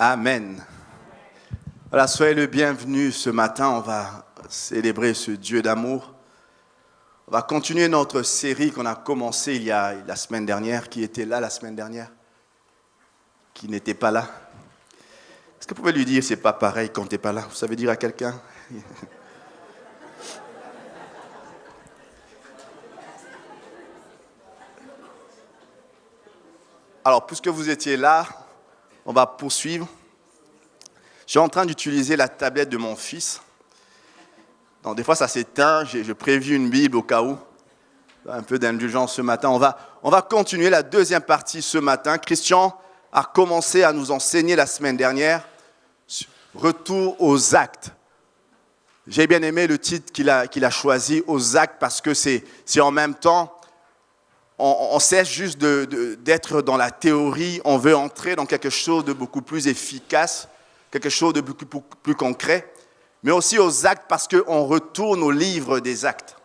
Amen. Voilà, soyez le bienvenu ce matin. On va célébrer ce Dieu d'amour. On va continuer notre série qu'on a commencée il y a la semaine dernière. Qui était là la semaine dernière? Qui n'était pas là? Est-ce que vous pouvez lui dire c'est pas pareil quand tu n'es pas là? Vous savez dire à quelqu'un? Alors, puisque vous étiez là, on va poursuivre. Je suis en train d'utiliser la tablette de mon fils. Donc, des fois, ça s'éteint. J'ai prévu une Bible au cas où. Un peu d'indulgence ce matin. On va continuer la deuxième partie ce matin. Christian a commencé à nous enseigner la semaine dernière. Retour aux actes. J'ai bien aimé le titre qu'il a choisi, aux actes, parce que c'est en même temps, on cesse juste d'être dans la théorie, on veut entrer dans quelque chose de beaucoup plus efficace, quelque chose de beaucoup plus concret, mais aussi aux actes parce qu'on retourne au livre des actes.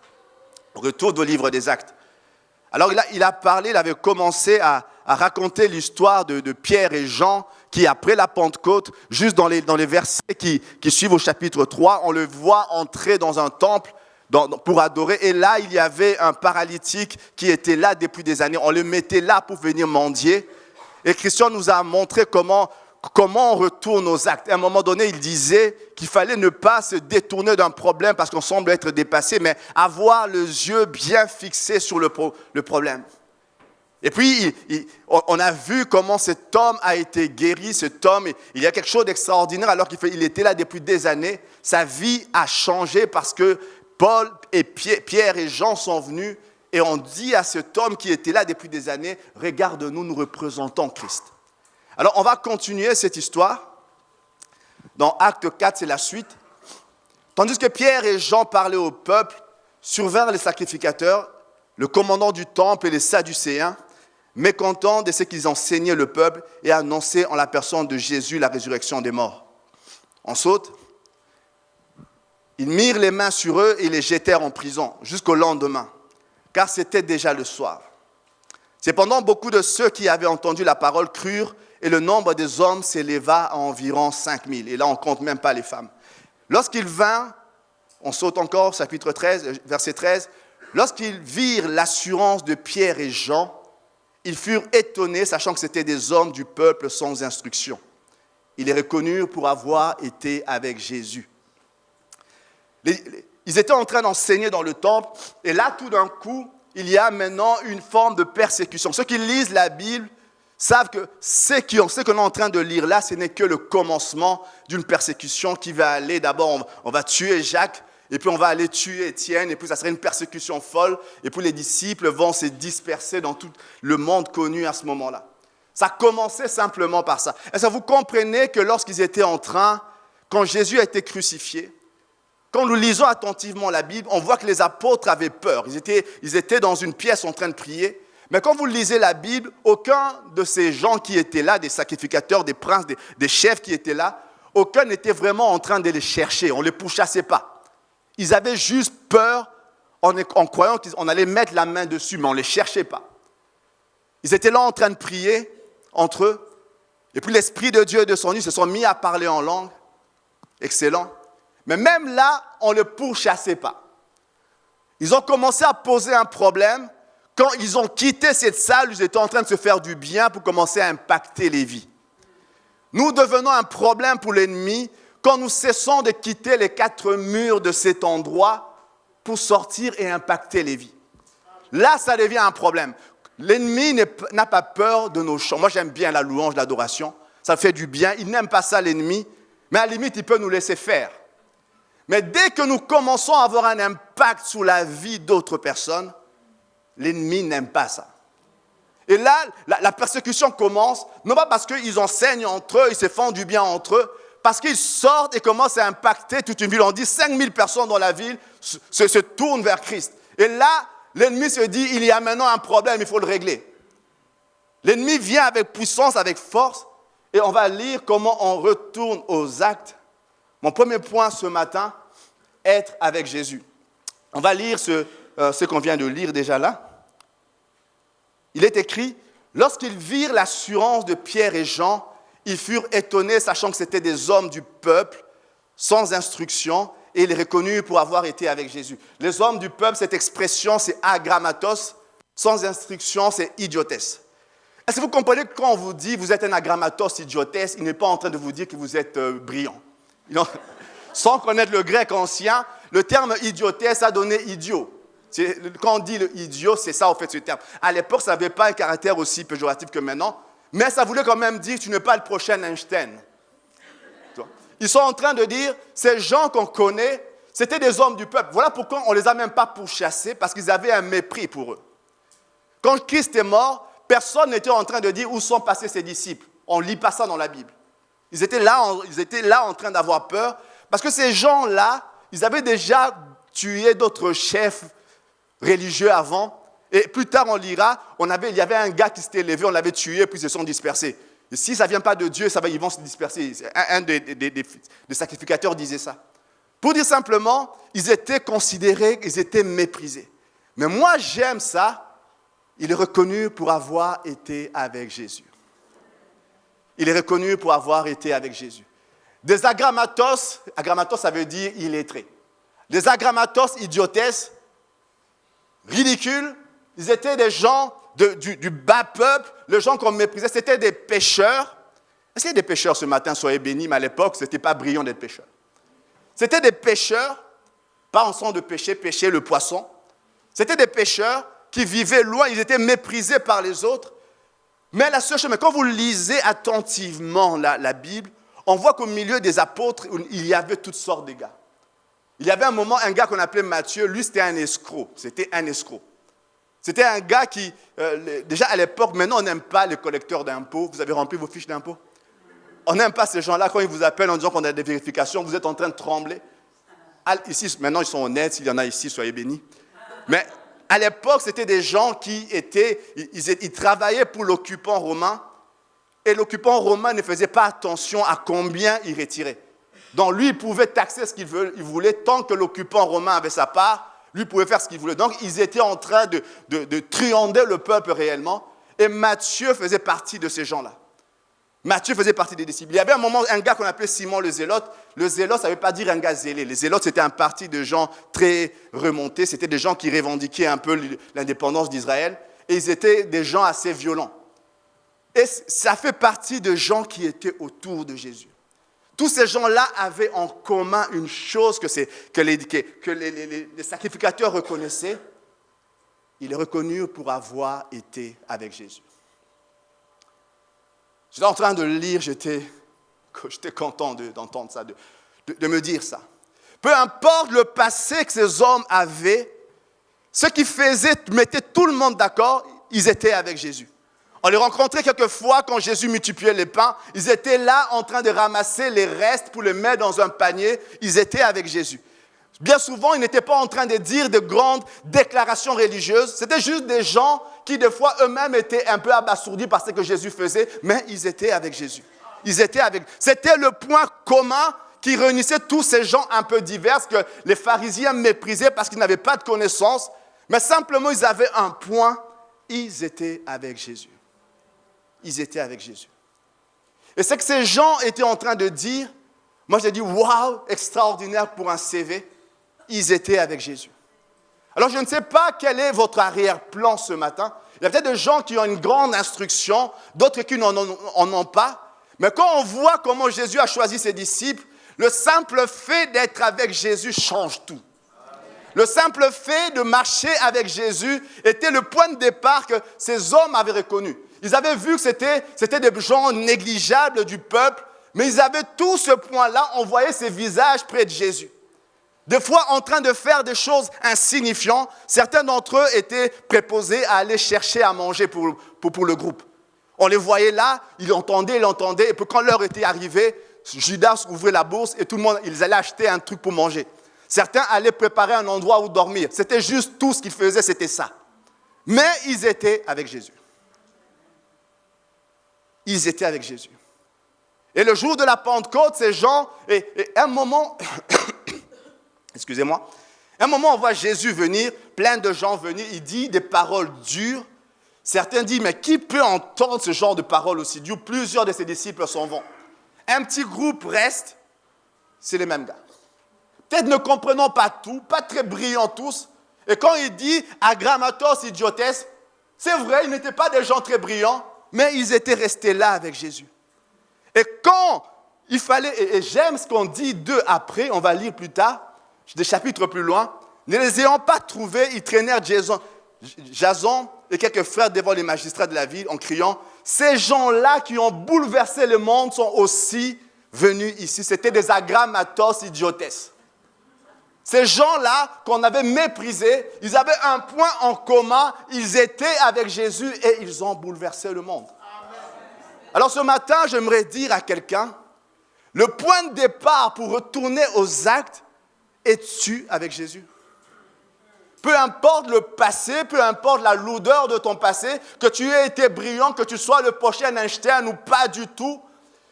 On retourne au livre des actes. Alors il a parlé, il avait commencé à raconter l'histoire de Pierre et Jean qui, après la Pentecôte, juste dans les versets qui suivent au chapitre 3, on le voit entrer dans un temple pour adorer. Et là, il y avait un paralytique qui était là depuis des années. On le mettait là pour venir mendier. Et Christian nous a montré comment on retourne aux actes. À un moment donné, il disait qu'il fallait ne pas se détourner d'un problème parce qu'on semble être dépassé, mais avoir les yeux bien fixés sur le problème. Et puis, on a vu comment cet homme a été guéri. Cet homme, il y a quelque chose d'extraordinaire alors qu'il était là depuis des années. Sa vie a changé parce que Paul et Pierre et Jean sont venus et ont dit à cet homme qui était là depuis des années, « Regarde-nous, nous représentons Christ. » Alors, on va continuer cette histoire. Dans Acte 4, c'est la suite. Tandis que Pierre et Jean parlaient au peuple, survinrent les sacrificateurs, le commandant du temple et les Sadducéens, mécontents de ce qu'ils enseignaient le peuple et annonçaient en la personne de Jésus la résurrection des morts. On saute. Ils mirent les mains sur eux et les jetèrent en prison jusqu'au lendemain, car c'était déjà le soir. Cependant, beaucoup de ceux qui avaient entendu la parole crurent et le nombre des hommes s'éleva à environ 5000. Et là, on ne compte même pas les femmes. Lorsqu'ils vinrent, on saute encore, chapitre 13, verset 13, lorsqu'ils virent l'assurance de Pierre et Jean, ils furent étonnés, sachant que c'était des hommes du peuple sans instruction. Ils les reconnurent pour avoir été avec Jésus. Ils étaient en train d'enseigner dans le temple, et là, tout d'un coup, il y a maintenant une forme de persécution. Ceux qui lisent la Bible savent que ce qu'on est en train de lire là, ce n'est que le commencement d'une persécution qui va aller. D'abord, on va tuer Jacques, et puis on va aller tuer Étienne, et puis ça serait une persécution folle, et puis les disciples vont se disperser dans tout le monde connu à ce moment-là. Ça commençait simplement par ça. Est-ce que vous comprenez que lorsqu'ils étaient en train, quand Jésus a été crucifié, quand nous lisons attentivement la Bible, on voit que les apôtres avaient peur. Ils étaient dans une pièce en train de prier. Mais quand vous lisez la Bible, aucun de ces gens qui étaient là, des sacrificateurs, des princes, des chefs qui étaient là, aucun n'était vraiment en train de les chercher. On ne les pourchassait pas. Ils avaient juste peur en croyant qu'on allait mettre la main dessus, mais on ne les cherchait pas. Ils étaient là en train de prier entre eux. Et puis l'Esprit de Dieu est descendu, ils se sont mis à parler en langue. Excellent. Mais même là, on ne le pourchassait pas. Ils ont commencé à poser un problème. Quand ils ont quitté cette salle, ils étaient en train de se faire du bien pour commencer à impacter les vies. Nous devenons un problème pour l'ennemi quand nous cessons de quitter les 4 murs de cet endroit pour sortir et impacter les vies. Là, ça devient un problème. L'ennemi n'a pas peur de nos chants. Moi, j'aime bien la louange, l'adoration. Ça fait du bien. Il n'aime pas ça, l'ennemi. Mais à la limite, il peut nous laisser faire. Mais dès que nous commençons à avoir un impact sur la vie d'autres personnes, l'ennemi n'aime pas ça. Et là, la persécution commence, non pas parce qu'ils enseignent entre eux, ils se font du bien entre eux, parce qu'ils sortent et commencent à impacter toute une ville. On dit 5000 personnes dans la ville se tournent vers Christ. Et là, l'ennemi se dit, il y a maintenant un problème, il faut le régler. L'ennemi vient avec puissance, avec force, et on va lire comment on retourne aux actes. Mon premier point ce matin, être avec Jésus. On va lire ce qu'on vient de lire déjà là. Il est écrit, lorsqu'ils virent l'assurance de Pierre et Jean, Ils furent étonnés, sachant que c'était des hommes du peuple, sans instruction, et ils reconnurent pour avoir été avec Jésus. Les hommes du peuple, cette expression, c'est agrammatos. Sans instruction, c'est idiotesse. Est-ce que vous comprenez que quand on vous dit vous êtes un agrammatos idiotesse, il n'est pas en train de vous dire que vous êtes brillant. Sans connaître le grec ancien, le terme idiotesse a donné idiot. Quand on dit le idiot, c'est ça en fait ce terme. À l'époque, ça n'avait pas un caractère aussi péjoratif que maintenant, mais ça voulait quand même dire tu n'es pas le prochain Einstein. Ils sont en train de dire, ces gens qu'on connaît, c'était des hommes du peuple. Voilà pourquoi on ne les a même pas pourchassés, parce qu'ils avaient un mépris pour eux. Quand Christ est mort, personne n'était en train de dire où sont passés ses disciples. On ne lit pas ça dans la Bible. Ils étaient là en train d'avoir peur, parce que ces gens-là, ils avaient déjà tué d'autres chefs religieux avant. Et plus tard, on lira, il y avait un gars qui s'était levé, on l'avait tué, puis ils se sont dispersés. Et si ça ne vient pas de Dieu, ils vont se disperser. Un des sacrificateurs disait ça. Pour dire simplement, ils étaient considérés, ils étaient méprisés. Mais moi, j'aime ça. Il est reconnu pour avoir été avec Jésus. Il est reconnu pour avoir été avec Jésus. Des agrammatos, agrammatos ça veut dire illettré. Des agrammatos idiotesses, ridicules, ils étaient des gens du bas peuple, les gens qu'on méprisait, c'était des pécheurs. Est-ce qu'il y a des pécheurs ce matin, soyez bénis, mais à l'époque, ce n'était pas brillant d'être pécheur. C'était des pécheurs, pas en sang de péché, pécher le poisson. C'était des pécheurs qui vivaient loin, ils étaient méprisés par les autres. Mais la seule chose, quand vous lisez attentivement la Bible, on voit qu'au milieu des apôtres, il y avait toutes sortes de gars. Il y avait un gars qu'on appelait Matthieu, lui c'était un escroc. C'était un gars qui, déjà à l'époque, maintenant on n'aime pas les collecteurs d'impôts. Vous avez rempli vos fiches d'impôts? On n'aime pas ces gens-là, quand ils vous appellent en disant qu'on a des vérifications, vous êtes en train de trembler. Ici, maintenant ils sont honnêtes, s'il y en a ici, soyez bénis. Mais à l'époque, c'était des gens qui ils travaillaient pour l'occupant romain, et l'occupant romain ne faisait pas attention à combien il retirait. Donc lui, il pouvait taxer ce qu'il voulait, tant que l'occupant romain avait sa part, lui pouvait faire ce qu'il voulait. Donc ils étaient en train de truander le peuple réellement, et Matthieu faisait partie de ces gens-là. Matthieu faisait partie des disciples. Il y avait un gars qu'on appelait Simon le Zélote. Le Zélote, ça ne veut pas dire un gars zélé. Les Zélotes, c'était un parti de gens très remontés. C'était des gens qui revendiquaient un peu l'indépendance d'Israël. Et ils étaient des gens assez violents. Et ça fait partie de gens qui étaient autour de Jésus. Tous ces gens-là avaient en commun une chose que les sacrificateurs reconnaissaient. Ils est reconnu pour avoir été avec Jésus. J'étais en train de lire, j'étais content d'entendre ça, de me dire ça. Peu importe le passé que ces hommes avaient, ce qu'ils faisaient mettait tout le monde d'accord, ils étaient avec Jésus. On les rencontrait quelquefois quand Jésus multipliait les pains, ils étaient là en train de ramasser les restes pour les mettre dans un panier, ils étaient avec Jésus. Bien souvent, ils n'étaient pas en train de dire de grandes déclarations religieuses. C'était juste des gens qui, des fois, eux-mêmes étaient un peu abasourdis par ce que Jésus faisait, mais ils étaient avec Jésus. C'était le point commun qui réunissait tous ces gens un peu divers que les pharisiens méprisaient parce qu'ils n'avaient pas de connaissances, mais simplement, ils avaient un point, ils étaient avec Jésus. Ils étaient avec Jésus. Et c'est que ces gens étaient en train de dire, moi j'ai dit, waouh, extraordinaire pour un CV. Ils étaient avec Jésus. Alors, je ne sais pas quel est votre arrière-plan ce matin. Il y a peut-être des gens qui ont une grande instruction, d'autres qui n'en ont pas. Mais quand on voit comment Jésus a choisi ses disciples, le simple fait d'être avec Jésus change tout. Le simple fait de marcher avec Jésus était le point de départ que ces hommes avaient reconnu. Ils avaient vu que c'était des gens négligeables du peuple, mais ils avaient tout ce point-là, on voyait ces visages près de Jésus. Des fois, en train de faire des choses insignifiantes, certains d'entre eux étaient préposés à aller chercher à manger pour le groupe. On les voyait là, ils l'entendaient, et puis quand l'heure était arrivée, Judas ouvrait la bourse et tout le monde, ils allaient acheter un truc pour manger. Certains allaient préparer un endroit où dormir. C'était juste tout ce qu'ils faisaient, c'était ça. Mais ils étaient avec Jésus. Ils étaient avec Jésus. Et le jour de la Pentecôte, ces gens, et un moment... Excusez-moi. Un moment, on voit Jésus venir, plein de gens venir, il dit des paroles dures. Certains disent, mais qui peut entendre ce genre de paroles aussi dures? Plusieurs de ses disciples s'en vont. Un petit groupe reste, c'est les mêmes gars. Peut-être ne comprenons pas tout, pas très brillants tous. Et quand il dit agrammatos idiotes, c'est vrai, ils n'étaient pas des gens très brillants, mais ils étaient restés là avec Jésus. Et quand il fallait, et j'aime ce qu'on dit d'eux après, on va lire plus tard, des chapitres plus loin, ne les ayant pas trouvés, ils traînèrent Jason et quelques frères devant les magistrats de la ville en criant, ces gens-là qui ont bouleversé le monde sont aussi venus ici. C'était des agrammatos idiotes. Ces gens-là qu'on avait méprisés, ils avaient un point en commun, ils étaient avec Jésus et ils ont bouleversé le monde. Alors ce matin, j'aimerais dire à quelqu'un, le point de départ pour retourner aux actes, es-tu avec Jésus? Peu importe le passé, peu importe la lourdeur de ton passé, que tu aies été brillant, que tu sois le prochain Einstein ou pas du tout,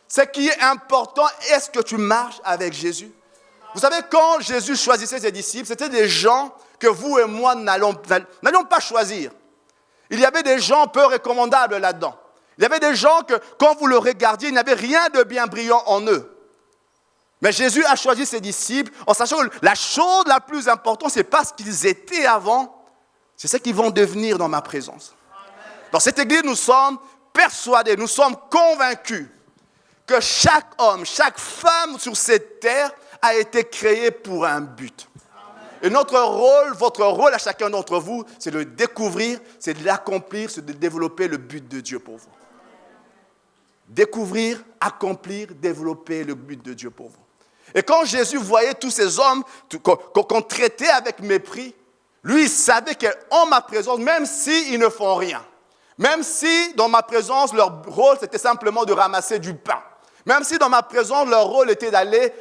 ce qui est important, est-ce que tu marches avec Jésus? Vous savez, quand Jésus choisissait ses disciples, c'était des gens que vous et moi n'allions pas choisir. Il y avait des gens peu recommandables là-dedans. Il y avait des gens que, quand vous le regardiez, il n'y avait rien de bien brillant en eux. Mais Jésus a choisi ses disciples en sachant que la chose la plus importante, ce n'est pas ce qu'ils étaient avant, c'est ce qu'ils vont devenir dans ma présence. Dans cette église, nous sommes persuadés, nous sommes convaincus que chaque homme, chaque femme sur cette terre a été créé pour un but. Et notre rôle, votre rôle à chacun d'entre vous, c'est de le découvrir, c'est de l'accomplir, c'est de développer le but de Dieu pour vous. Découvrir, accomplir, développer le but de Dieu pour vous. Et quand Jésus voyait tous ces hommes qu'on traitait avec mépris, lui, il savait qu'en ma présence, même s'ils ne font rien, même si dans ma présence, leur rôle, c'était simplement de ramasser du pain, même si dans ma présence, leur rôle était d'aller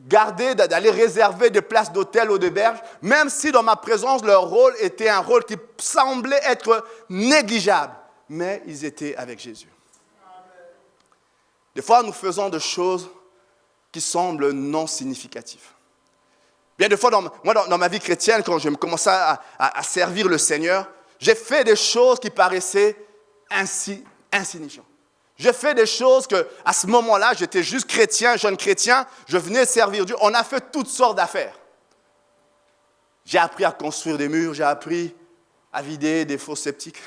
garder, d'aller réserver des places d'hôtel ou d'auberge, même si dans ma présence, leur rôle était un rôle qui semblait être négligeable, mais ils étaient avec Jésus. Des fois, nous faisons des choses qui semblent non significatives. Bien des fois, dans ma vie chrétienne, quand je me commençais à servir le Seigneur, j'ai fait des choses qui paraissaient insignifiantes. J'ai fait des choses qu'à ce moment-là, j'étais juste chrétien, jeune chrétien, je venais servir Dieu. On a fait toutes sortes d'affaires. J'ai appris à construire des murs, j'ai appris à vider des fosses septiques.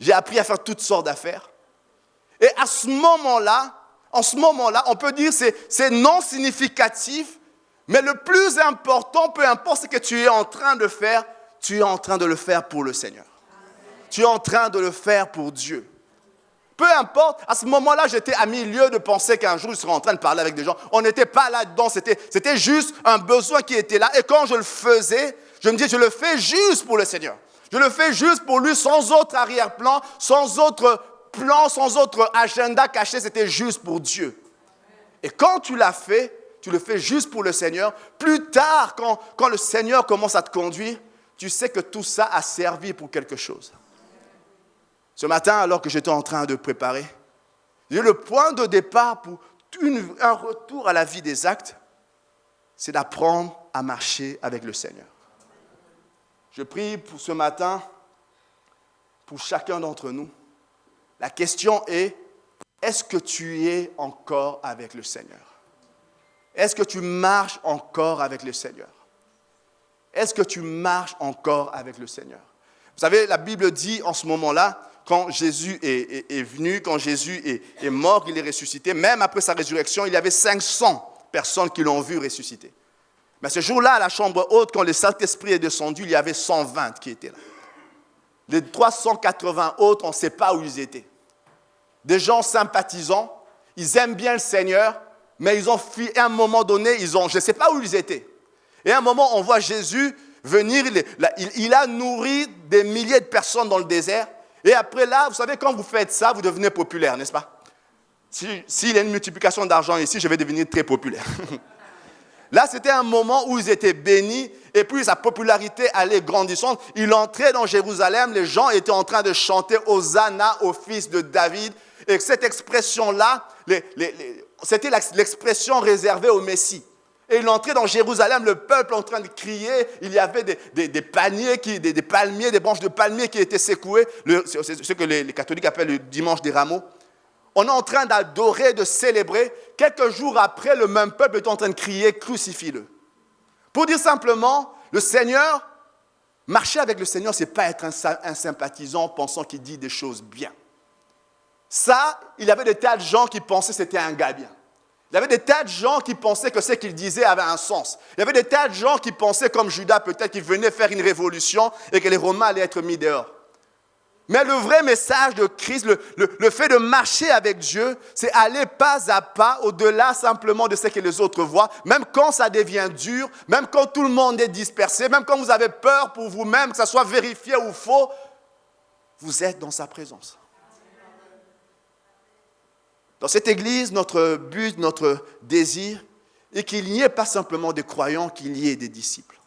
J'ai appris à faire toutes sortes d'affaires. Et à ce moment-là, on peut dire que c'est non significatif, mais le plus important, peu importe ce que tu es en train de faire, tu es en train de le faire pour le Seigneur. Tu es en train de le faire pour Dieu. Peu importe, à ce moment-là, j'étais à milieu de penser qu'un jour, je serais en train de parler avec des gens. On n'était pas là-dedans, c'était juste un besoin qui était là. Et quand je le faisais, je me disais, je le fais juste pour le Seigneur. Je le fais juste pour lui, sans autre arrière-plan, sans autre plan, sans autre agenda caché, c'était juste pour Dieu. Et quand tu l'as fait, tu le fais juste pour le Seigneur. Plus tard, quand le Seigneur commence à te conduire, tu sais que tout ça a servi pour quelque chose. Ce matin, alors que j'étais en train de préparer, le point de départ pour un retour à la vie des actes, c'est d'apprendre à marcher avec le Seigneur. Je prie pour ce matin, pour chacun d'entre nous. La question est, est-ce que tu es encore avec le Seigneur? Est-ce que tu marches encore avec le Seigneur? Est-ce que tu marches encore avec le Seigneur? Vous savez, la Bible dit en ce moment-là, quand Jésus est venu, quand Jésus est mort, il est ressuscité, même après sa résurrection, il y avait 500 personnes qui l'ont vu ressusciter. Mais ce jour-là, à la chambre haute, quand le Saint-Esprit est descendu, il y avait 120 qui étaient là. Les 380 autres, on ne sait pas où ils étaient. Des gens sympathisants, ils aiment bien le Seigneur, mais ils ont fui, à un moment donné, je ne sais pas où ils étaient. Et à un moment, on voit Jésus venir, il a nourri des milliers de personnes dans le désert. Et après là, vous savez, quand vous faites ça, vous devenez populaire, n'est-ce pas? S'il y a une multiplication d'argent ici, je vais devenir très populaire. Là, c'était un moment où ils étaient bénis, et puis sa popularité allait grandissante. Il entrait dans Jérusalem, les gens étaient en train de chanter « Hosanna au fils de David ». Et cette expression-là, c'était l'expression réservée au Messie. et il entrait dans Jérusalem, le peuple en train de crier, il y avait des palmiers, des branches de palmiers qui étaient secouées, c'est ce que les catholiques appellent le dimanche des rameaux. On est en train d'adorer, de célébrer. Quelques jours après, le même peuple est en train de crier, crucifie-le. Pour dire simplement, le Seigneur, marcher avec le Seigneur, ce n'est pas être un sympathisant pensant qu'il dit des choses bien. Ça, il y avait des tas de gens qui pensaient que c'était un gars bien. Il y avait des tas de gens qui pensaient que ce qu'il disait avait un sens. Il y avait des tas de gens qui pensaient, comme Judas peut-être, qu'il venait faire une révolution et que les Romains allaient être mis dehors. Mais le vrai message de Christ, le fait de marcher avec Dieu, c'est aller pas à pas au-delà simplement de ce que les autres voient, même quand ça devient dur, même quand tout le monde est dispersé, même quand vous avez peur pour vous-même, que ça soit vérifié ou faux, vous êtes dans sa présence. Dans cette église, notre but, notre désir est qu'il n'y ait pas simplement des croyants, qu'il y ait des disciples.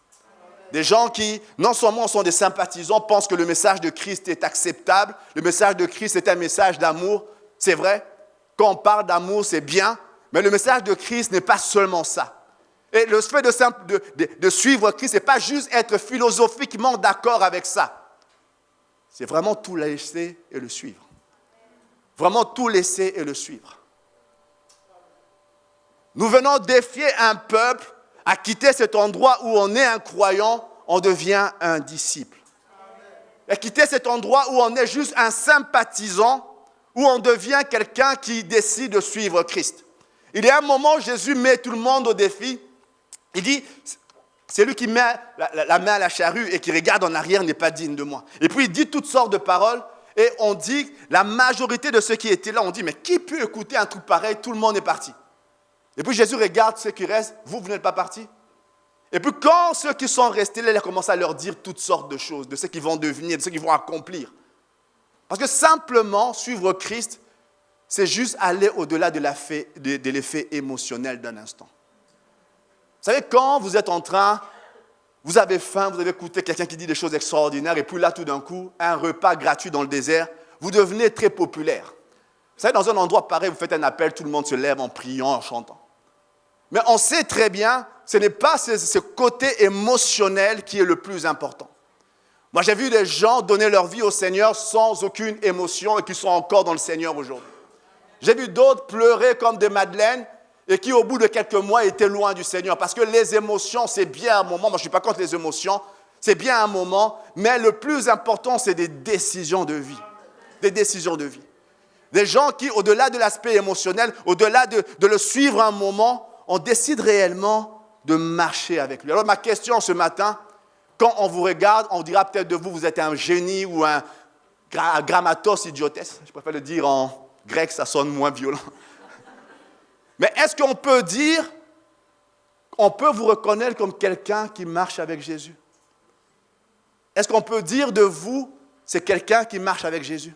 Des gens qui, non seulement sont des sympathisants, pensent que le message de Christ est acceptable, le message de Christ est un message d'amour, c'est vrai. Quand on parle d'amour, c'est bien, mais le message de Christ n'est pas seulement ça. Et le fait de suivre Christ, ce n'est pas juste être philosophiquement d'accord avec ça. C'est vraiment tout laisser et le suivre. Vraiment tout laisser et le suivre. Nous venons défier un peuple à quitter cet endroit où on est un croyant, on devient un disciple. À quitter cet endroit où on est juste un sympathisant, où on devient quelqu'un qui décide de suivre Christ. Il y a un moment où Jésus met tout le monde au défi. Il dit, c'est lui qui met la main à la charrue et qui regarde en arrière n'est pas digne de moi. Et puis il dit toutes sortes de paroles. Et on dit, la majorité de ceux qui étaient là, on dit, mais qui peut écouter un truc pareil? Tout le monde est parti. Et puis Jésus regarde ceux qui restent, vous n'êtes pas partis. Et puis quand ceux qui sont restés là, il a commencé à leur dire toutes sortes de choses, de ce qu'ils vont devenir, de ce qu'ils vont accomplir. Parce que simplement, suivre Christ, c'est juste aller au-delà de l'effet émotionnel d'un instant. Vous savez, quand vous êtes en train, vous avez faim, vous avez écouté quelqu'un qui dit des choses extraordinaires, et puis là, tout d'un coup, un repas gratuit dans le désert, vous devenez très populaire. Vous savez, dans un endroit pareil, vous faites un appel, tout le monde se lève en priant, en chantant. Mais on sait très bien, ce n'est pas ce côté émotionnel qui est le plus important. Moi, j'ai vu des gens donner leur vie au Seigneur sans aucune émotion et qui sont encore dans le Seigneur aujourd'hui. J'ai vu d'autres pleurer comme des madeleines et qui, au bout de quelques mois, étaient loin du Seigneur. Parce que les émotions, c'est bien un moment. Moi, je ne suis pas contre les émotions. C'est bien un moment. Mais le plus important, c'est des décisions de vie. Des décisions de vie. Des gens qui, au-delà de l'aspect émotionnel, au-delà de le suivre un moment, on décide réellement de marcher avec lui. Alors, ma question ce matin, quand on vous regarde, on dira peut-être de vous, vous êtes un génie ou un grammatos idiotes. Je préfère le dire en grec, ça sonne moins violent. Mais est-ce qu'on peut dire, on peut vous reconnaître comme quelqu'un qui marche avec Jésus? Est-ce qu'on peut dire de vous, c'est quelqu'un qui marche avec Jésus?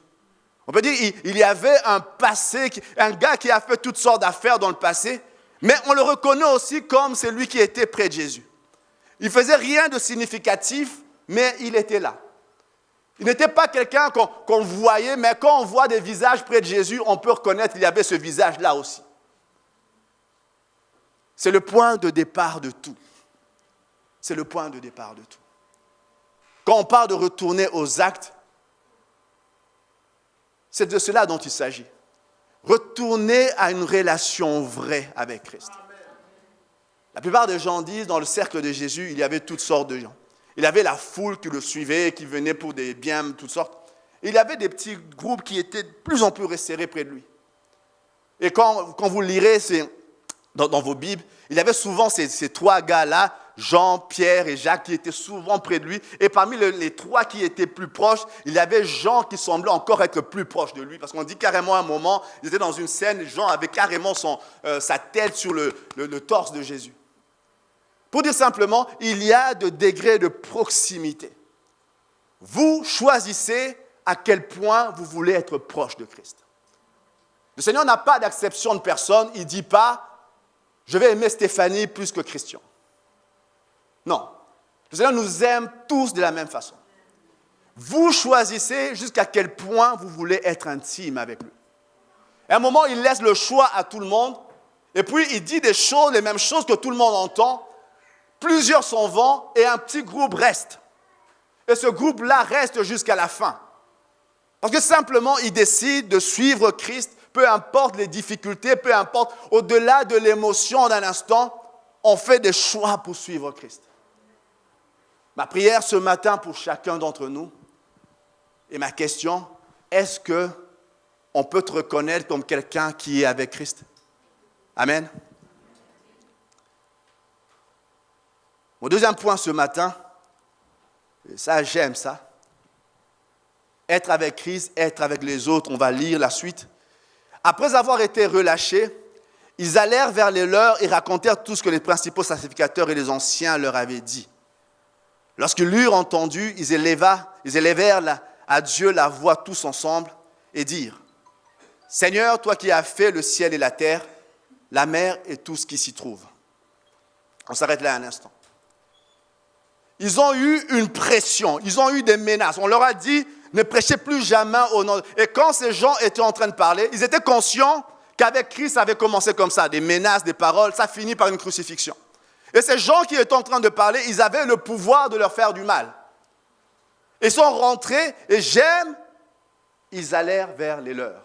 On peut dire, il y avait un passé, un gars qui a fait toutes sortes d'affaires dans le passé, mais on le reconnaît aussi comme celui qui était près de Jésus. Il ne faisait rien de significatif, mais il était là. Il n'était pas quelqu'un qu'on voyait, mais quand on voit des visages près de Jésus, on peut reconnaître qu'il y avait ce visage-là aussi. C'est le point de départ de tout. C'est le point de départ de tout. Quand on parle de retourner aux actes, c'est de cela dont il s'agit. Retourner à une relation vraie avec Christ. La plupart des gens disent, dans le cercle de Jésus, il y avait toutes sortes de gens. Il y avait la foule qui le suivait, qui venait pour des biens, toutes sortes. Il y avait des petits groupes qui étaient de plus en plus resserrés près de lui. Et quand vous lirez dans vos Bibles, il y avait souvent ces trois gars-là, Jean, Pierre et Jacques, qui étaient souvent près de lui. Et parmi les trois qui étaient plus proches, il y avait Jean qui semblait encore être plus proche de lui. Parce qu'on dit carrément à un moment, ils étaient dans une scène, Jean avait carrément sa tête sur le torse de Jésus. Pour dire simplement, il y a de degrés de proximité. Vous choisissez à quel point vous voulez être proche de Christ. Le Seigneur n'a pas d'acception de personne. Il ne dit pas, je vais aimer Stéphanie plus que Christian. Non. Le Seigneur nous aime tous de la même façon. Vous choisissez jusqu'à quel point vous voulez être intime avec lui. À un moment, il laisse le choix à tout le monde. Et puis, il dit des choses, les mêmes choses que tout le monde entend. Plusieurs s'en vont et un petit groupe reste. Et ce groupe-là reste jusqu'à la fin. Parce que simplement, il décide de suivre Christ, peu importe les difficultés, peu importe, au-delà de l'émotion d'un instant, on fait des choix pour suivre Christ. Ma prière ce matin pour chacun d'entre nous, et ma question, est-ce qu'on peut te reconnaître comme quelqu'un qui est avec Christ? Amen. Mon deuxième point ce matin, et ça j'aime ça, être avec Christ, être avec les autres, on va lire la suite. Après avoir été relâchés, ils allèrent vers les leurs et racontèrent tout ce que les principaux sacrificateurs et les anciens leur avaient dit. Lorsqu'ils l'eurent entendu, ils élevèrent à Dieu la voix tous ensemble et dirent, « Seigneur, toi qui as fait le ciel et la terre, la mer et tout ce qui s'y trouve. » On s'arrête là un instant. Ils ont eu une pression, ils ont eu des menaces. On leur a dit, ne prêchez plus jamais au nom. Et quand ces gens étaient en train de parler, ils étaient conscients qu'avec Christ, ça avait commencé comme ça, des menaces, des paroles, ça finit par une crucifixion. Et ces gens qui étaient en train de parler, ils avaient le pouvoir de leur faire du mal. Ils sont rentrés et ils allèrent vers les leurs.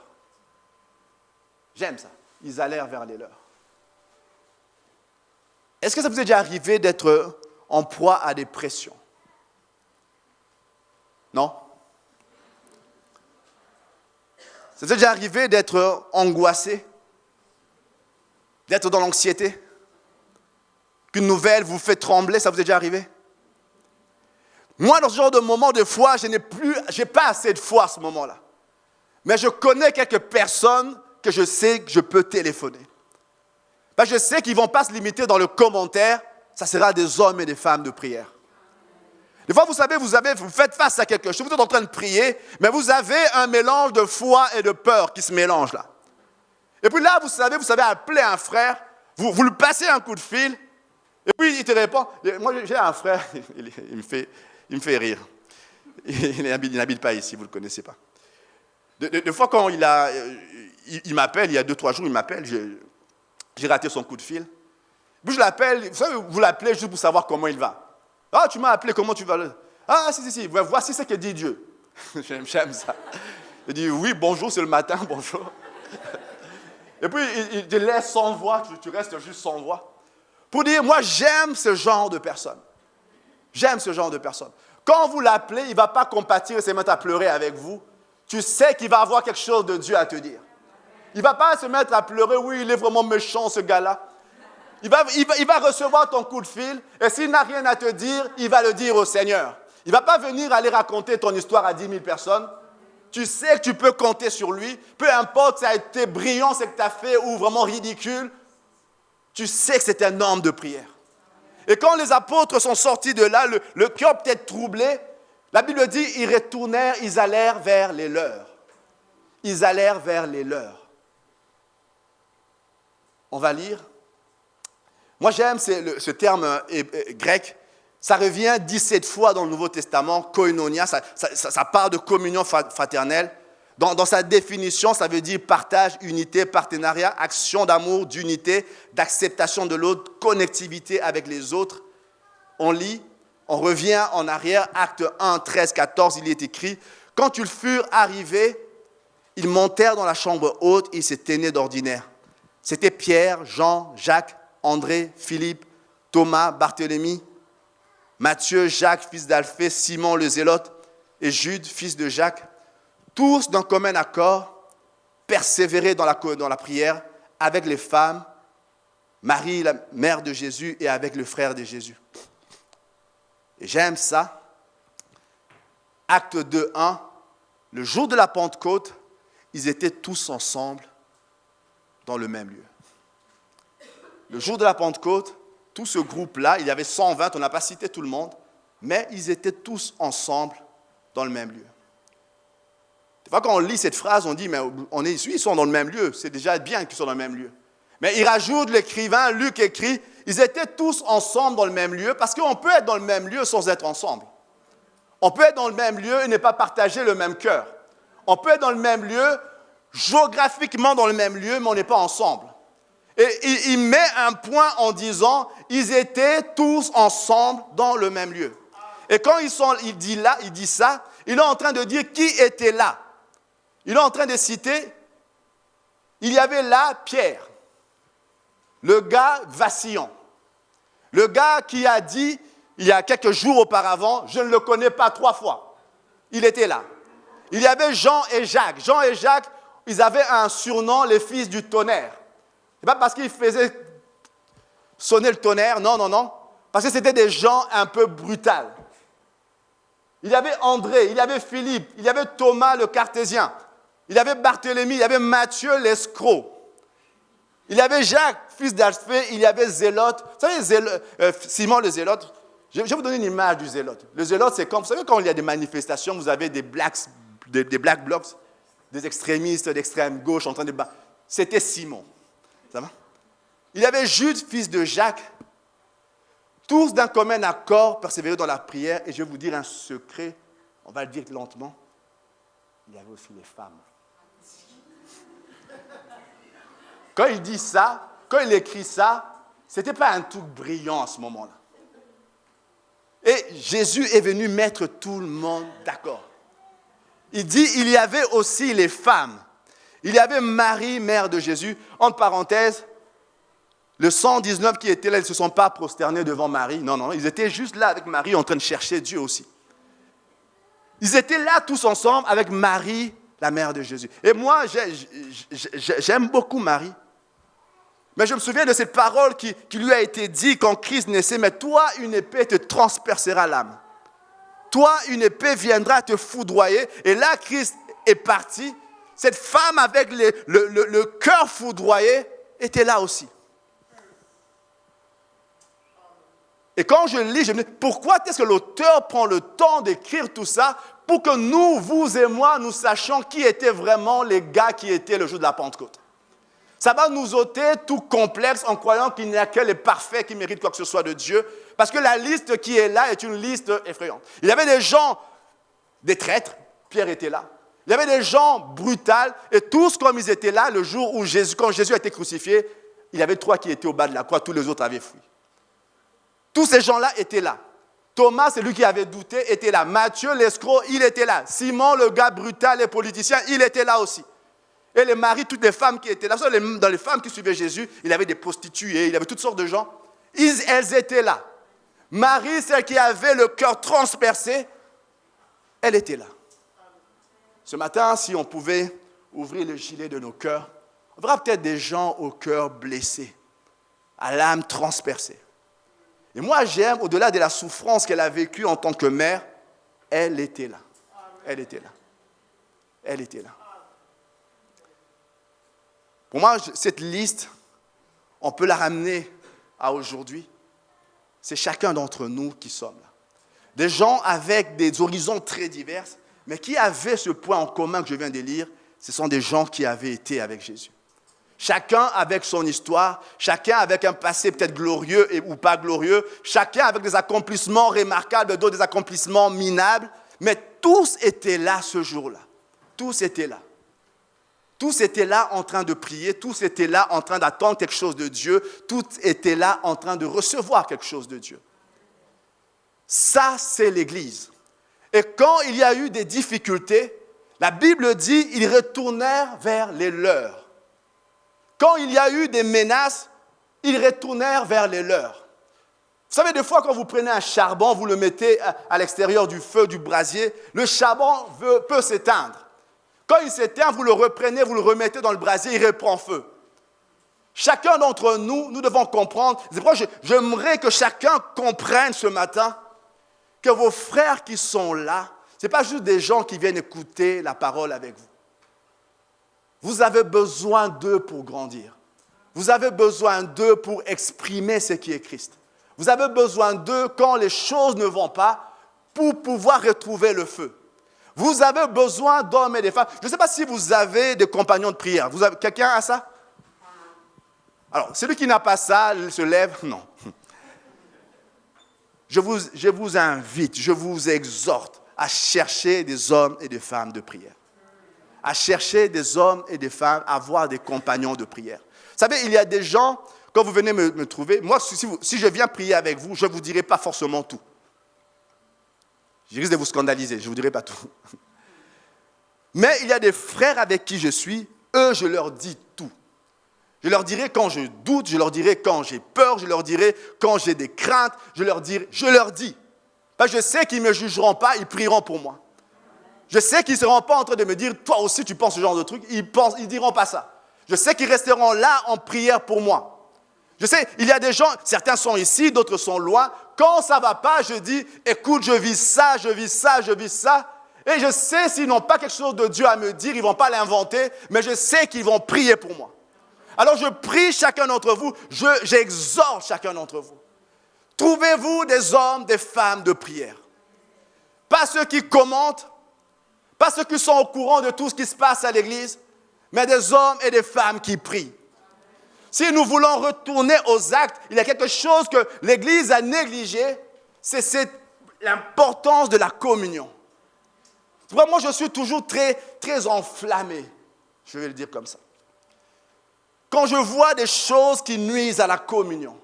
J'aime ça, ils allèrent vers les leurs. Est-ce que ça vous est déjà arrivé d'être en proie à des pressions? Non? Ça vous est déjà arrivé d'être angoissé? D'être dans l'anxiété? Qu'une nouvelle vous fait trembler, ça vous est déjà arrivé? Moi, dans ce genre de moment de foi, je n'ai pas assez de foi à ce moment-là. Mais je connais quelques personnes que je sais que je peux téléphoner. Ben, je sais qu'ils ne vont pas se limiter dans le commentaire, ça sera des hommes et des femmes de prière. Des fois, vous savez, vous faites face à quelque chose, vous êtes en train de prier, mais vous avez un mélange de foi et de peur qui se mélange là. Et puis là, vous savez appeler un frère, vous lui passez un coup de fil, et puis il te répond. Moi, j'ai un frère, il me fait rire. Il n'habite pas ici, vous ne le connaissez pas. Des fois, quand il m'appelle, il y a 2-3 jours, il m'appelle, j'ai raté son coup de fil. Puis je l'appelle, vous savez, vous l'appelez juste pour savoir comment il va. Ah, tu m'as appelé, comment tu vas? Ah, si, voici ce que dit Dieu. J'aime ça. Il dit, oui, bonjour, c'est le matin, bonjour. Et puis, il te laisse sans voix, tu restes juste sans voix. Pour dire, moi, j'aime ce genre de personnes. J'aime ce genre de personnes. Quand vous l'appelez, il ne va pas compatir et se mettre à pleurer avec vous. Tu sais qu'il va avoir quelque chose de Dieu à te dire. Il ne va pas se mettre à pleurer, oui, il est vraiment méchant, ce gars-là. Il va recevoir ton coup de fil, et s'il n'a rien à te dire, il va le dire au Seigneur. Il ne va pas venir aller raconter ton histoire à 10 000 personnes. Tu sais que tu peux compter sur lui. Peu importe si ça a été brillant ce que tu as fait ou vraiment ridicule, tu sais que c'est un homme de prière. Et quand les apôtres sont sortis de là, le cœur peut-être troublé, la Bible dit, ils allèrent vers les leurs. Ils allèrent vers les leurs. On va lire. Moi, j'aime ce terme grec. Ça revient 17 fois dans le Nouveau Testament, koinonia, ça parle de communion fraternelle. Dans sa définition, ça veut dire partage, unité, partenariat, action d'amour, d'unité, d'acceptation de l'autre, connectivité avec les autres. On lit, on revient en arrière, acte 1, 13, 14, il est écrit « Quand ils furent arrivés, ils montèrent dans la chambre haute et ils se tenaient d'ordinaire. C'était Pierre, Jean, Jacques, André, Philippe, Thomas, Barthélemy, Matthieu, Jacques, fils d'Alphée, Simon le Zélote et Jude, fils de Jacques. Tous d'un commun accord, persévéraient dans la prière avec les femmes, Marie, la mère de Jésus, et avec le frère de Jésus. » Et j'aime ça. Acte 2, 1, le jour de la Pentecôte, ils étaient tous ensemble dans le même lieu. Le jour de la Pentecôte, tout ce groupe-là, il y avait 120, on n'a pas cité tout le monde, mais ils étaient tous ensemble dans le même lieu. Des fois, quand on lit cette phrase, on dit, mais ils sont dans le même lieu, c'est déjà bien qu'ils soient dans le même lieu. Mais il rajoute, l'écrivain, Luc écrit, ils étaient tous ensemble dans le même lieu, parce qu'on peut être dans le même lieu sans être ensemble. On peut être dans le même lieu et ne pas partager le même cœur. On peut être dans le même lieu, géographiquement dans le même lieu, mais on n'est pas ensemble. Et il met un point en disant, ils étaient tous ensemble dans le même lieu. Et quand il dit ça, il est en train de dire qui était là. Il est en train de citer, il y avait là Pierre, le gars vacillant. Le gars qui a dit, il y a quelques jours auparavant, je ne le connais pas 3 fois. Il était là. Il y avait Jean et Jacques. Jean et Jacques, ils avaient un surnom, les fils du tonnerre. Ce n'est pas parce qu'ils faisaient sonner le tonnerre, non. Parce que c'était des gens un peu brutaux. Il y avait André, il y avait Philippe, il y avait Thomas le cartésien, il y avait Barthélemy, il y avait Matthieu l'escroc. Il y avait Jacques, fils d'Alphée, il y avait Zélote. Vous savez, Simon le Zélote, je vais vous donner une image du Zélote. Le Zélote, c'est comme, vous savez, quand il y a des manifestations, vous avez des black blocs, des extrémistes d'extrême gauche en train de battre. C'était Simon. Ça va? Il y avait Jude, fils de Jacques. Tous d'un commun accord persévéraient dans la prière. Et je vais vous dire un secret, on va le dire lentement. Il y avait aussi les femmes. Quand il dit ça, quand il écrit ça, ce n'était pas un truc brillant à ce moment-là. Et Jésus est venu mettre tout le monde d'accord. Il dit, il y avait aussi les femmes. Il y avait Marie, mère de Jésus. Entre parenthèses, le 119 qui étaient là, ils ne se sont pas prosternés devant Marie. Non, ils étaient juste là avec Marie en train de chercher Dieu aussi. Ils étaient là tous ensemble avec Marie, la mère de Jésus. Et moi, j'aime beaucoup Marie. Mais je me souviens de cette parole qui lui a été dite quand Christ naissait. Mais toi, une épée te transpercera l'âme. Toi, une épée viendra te foudroyer. Et là, Christ est parti. Cette femme avec le cœur foudroyé était là aussi. Et quand je lis, je me dis, pourquoi est-ce que l'auteur prend le temps d'écrire tout ça pour que nous, vous et moi, nous sachions qui étaient vraiment les gars qui étaient le jour de la Pentecôte? Ça va nous ôter tout complexe en croyant qu'il n'y a que les parfaits qui méritent quoi que ce soit de Dieu. Parce que la liste qui est là est une liste effrayante. Il y avait des gens, des traîtres, Pierre était là. Il y avait des gens brutals, et tous comme ils étaient là le jour où quand Jésus a été crucifié, il y avait 3 qui étaient au bas de la croix, tous les autres avaient fui. Tous ces gens-là étaient là. Thomas, celui qui avait douté, était là. Matthieu, l'escroc, il était là. Simon, le gars brutal et politicien, il était là aussi. Et les maris, toutes les femmes qui étaient là. Dans les femmes qui suivaient Jésus, il y avait des prostituées, il y avait toutes sortes de gens. Elles étaient là. Marie, celle qui avait le cœur transpercé, elle était là. Ce matin, si on pouvait ouvrir le gilet de nos cœurs, on verra peut-être des gens au cœur blessé, à l'âme transpercée. Et moi, j'aime, au-delà de la souffrance qu'elle a vécue en tant que mère, elle était là. Elle était là. Elle était là. Pour moi, cette liste, on peut la ramener à aujourd'hui. C'est chacun d'entre nous qui sommes là. Des gens avec des horizons très divers, mais qui avaient ce point en commun que je viens de lire, ce sont des gens qui avaient été avec Jésus. Chacun avec son histoire, chacun avec un passé peut-être glorieux ou pas glorieux, chacun avec des accomplissements remarquables, d'autres des accomplissements minables, mais tous étaient là ce jour-là. Tous étaient là. Tous étaient là en train de prier, tous étaient là en train d'attendre quelque chose de Dieu, tous étaient là en train de recevoir quelque chose de Dieu. Ça, c'est l'Église. Et quand il y a eu des difficultés, la Bible dit ils retournèrent vers les leurs. Quand il y a eu des menaces, ils retournèrent vers les leurs. Vous savez, des fois, quand vous prenez un charbon, vous le mettez à l'extérieur du feu, du brasier, le charbon peut s'éteindre. Quand il s'éteint, vous le reprenez, vous le remettez dans le brasier, il reprend feu. Chacun d'entre nous, nous devons comprendre. C'est pourquoi j'aimerais que chacun comprenne ce matin que vos frères qui sont là, ce n'est pas juste des gens qui viennent écouter la parole avec vous. Vous avez besoin d'eux pour grandir. Vous avez besoin d'eux pour exprimer ce qui est Christ. Vous avez besoin d'eux quand les choses ne vont pas pour pouvoir retrouver le feu. Vous avez besoin d'hommes et de femmes. Je ne sais pas si vous avez des compagnons de prière. Quelqu'un a ça? Alors, celui qui n'a pas ça, il se lève. Non. Je vous invite, je vous exhorte à chercher des hommes et des femmes de prière. à chercher des hommes et des femmes, à avoir des compagnons de prière. Vous savez, il y a des gens, quand vous venez me trouver, moi, si je viens prier avec vous, je ne vous dirai pas forcément tout. Je risque de vous scandaliser, je ne vous dirai pas tout. Mais il y a des frères avec qui je suis, eux, je leur dis tout. Je leur dirai quand je doute, je leur dirai quand j'ai peur, je leur dirai quand j'ai des craintes, je leur dis. Parce que je sais qu'ils ne me jugeront pas, ils prieront pour moi. Je sais qu'ils ne seront pas en train de me dire, toi aussi tu penses ce genre de truc, ils ne diront pas ça. Je sais qu'ils resteront là en prière pour moi. Je sais, il y a des gens, certains sont ici, d'autres sont loin. Quand ça ne va pas, je dis, écoute, je vis ça. Et je sais s'ils n'ont pas quelque chose de Dieu à me dire, ils ne vont pas l'inventer, mais je sais qu'ils vont prier pour moi. Alors je prie chacun d'entre vous, j'exhorte chacun d'entre vous. Trouvez-vous des hommes, des femmes de prière. Pas ceux qui commentent, pas ceux qui sont au courant de tout ce qui se passe à l'église, mais des hommes et des femmes qui prient. Si nous voulons retourner aux actes, il y a quelque chose que l'église a négligé, c'est l'importance de la communion. Moi, je suis toujours très, très enflammé, je vais le dire comme ça. Quand je vois des choses qui nuisent à la communion,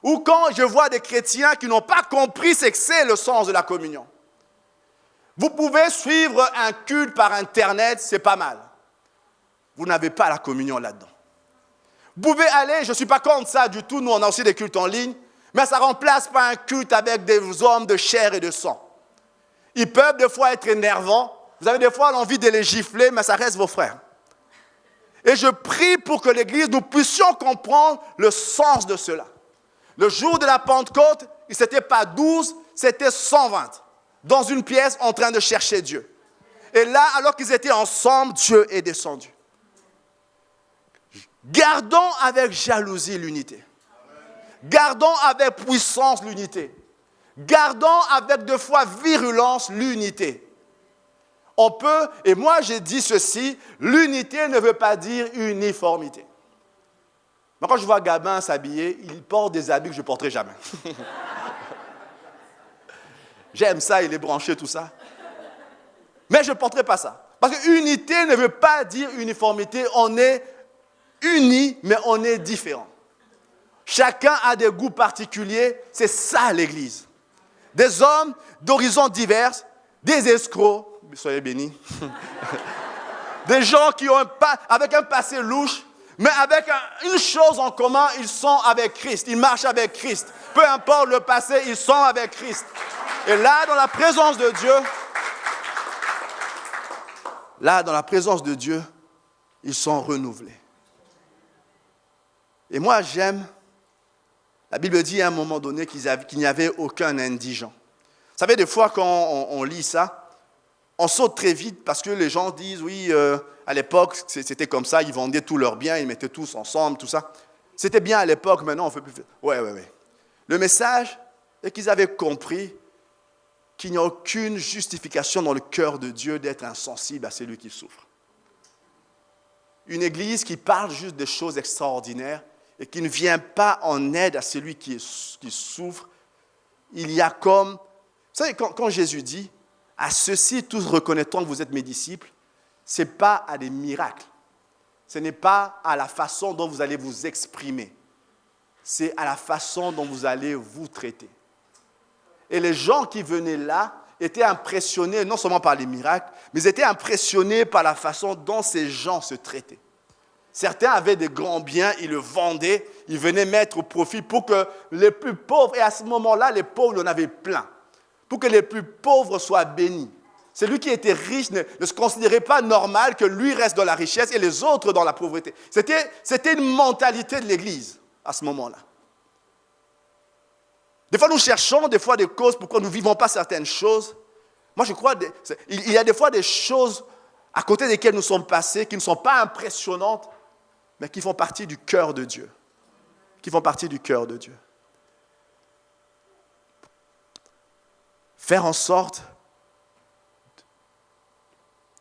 ou quand je vois des chrétiens qui n'ont pas compris ce que c'est le sens de la communion. Vous pouvez suivre un culte par Internet, c'est pas mal. Vous n'avez pas la communion là-dedans. Vous pouvez aller, je ne suis pas contre ça du tout, nous on a aussi des cultes en ligne, mais ça ne remplace pas un culte avec des hommes de chair et de sang. Ils peuvent des fois être énervants, vous avez des fois l'envie de les gifler, mais ça reste vos frères. Et je prie pour que l'Église, nous puissions comprendre le sens de cela. Le jour de la Pentecôte, ce n'était pas 12, c'était 120, dans une pièce en train de chercher Dieu. Et là, alors qu'ils étaient ensemble, Dieu est descendu. Gardons avec jalousie l'unité. Gardons avec puissance l'unité. Gardons avec de fois virulence l'unité. On peut, et moi j'ai dit ceci, l'unité ne veut pas dire uniformité. Mais quand je vois Gabin s'habiller, il porte des habits que je ne porterai jamais. J'aime ça, il est branché, tout ça. Mais je ne porterai pas ça. Parce que unité ne veut pas dire uniformité. On est unis, mais on est différents. Chacun a des goûts particuliers. C'est ça l'Église. Des hommes d'horizons divers, des escrocs, soyez bénis, des gens qui ont avec un passé louche, mais avec une chose en commun, ils sont avec Christ, ils marchent avec Christ. Peu importe le passé, ils sont avec Christ. Et là, dans la présence de Dieu, ils sont renouvelés. Et moi, j'aime, la Bible dit à un moment donné qu'il n'y avait aucun indigent. Vous savez, des fois, quand on lit ça, on saute très vite parce que les gens disent, oui, à l'époque, c'était comme ça, ils vendaient tous leurs biens, ils mettaient tous ensemble, tout ça. C'était bien à l'époque, maintenant, on ne fait plus. Ouais. Le message est qu'ils avaient compris qu'il n'y a aucune justification dans le cœur de Dieu d'être insensible à celui qui souffre. Une église qui parle juste des choses extraordinaires et qui ne vient pas en aide à celui qui souffre, il y a comme... Vous savez, quand Jésus dit, à ceux-ci, tous reconnaîtront que vous êtes mes disciples, ce n'est pas à des miracles. Ce n'est pas à la façon dont vous allez vous exprimer. C'est à la façon dont vous allez vous traiter. Et les gens qui venaient là étaient impressionnés, non seulement par les miracles, mais ils étaient impressionnés par la façon dont ces gens se traitaient. Certains avaient des grands biens, ils le vendaient, ils venaient mettre au profit pour que les plus pauvres, et à ce moment-là, les pauvres, il y en avait plein, pour que les plus pauvres soient bénis. Celui qui était riche ne se considérait pas normal que lui reste dans la richesse et les autres dans la pauvreté. C'était une mentalité de l'Église à ce moment-là. Des fois, nous cherchons des fois des causes pourquoi nous ne vivons pas certaines choses. Moi, je crois qu'il y a des fois des choses à côté desquelles nous sommes passés qui ne sont pas impressionnantes, mais qui font partie du cœur de Dieu. Qui font partie du cœur de Dieu. Faire en sorte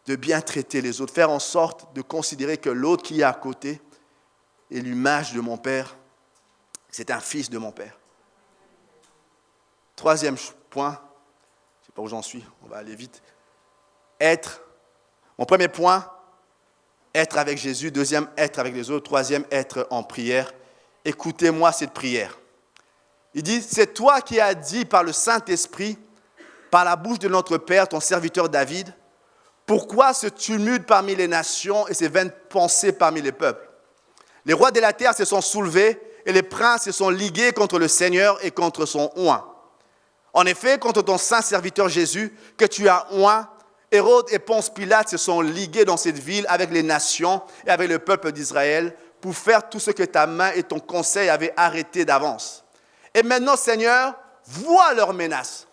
de bien traiter les autres, faire en sorte de considérer que l'autre qui est à côté est l'image de mon Père, c'est un fils de mon Père. Troisième point, je ne sais pas où j'en suis, on va aller vite. Mon premier point, être avec Jésus. Deuxième, être avec les autres. Troisième, être en prière. Écoutez-moi cette prière. Il dit, c'est toi qui as dit par le Saint-Esprit, par la bouche de notre Père, ton serviteur David, pourquoi ce tumulte parmi les nations et ces vaines pensées parmi les peuples? Les rois de la terre se sont soulevés et les princes se sont ligués contre le Seigneur et contre son oint. En effet, contre ton saint serviteur Jésus, que tu as oint, Hérode et Ponce Pilate se sont ligués dans cette ville avec les nations et avec le peuple d'Israël pour faire tout ce que ta main et ton conseil avaient arrêté d'avance. Et maintenant, Seigneur, vois leurs menaces.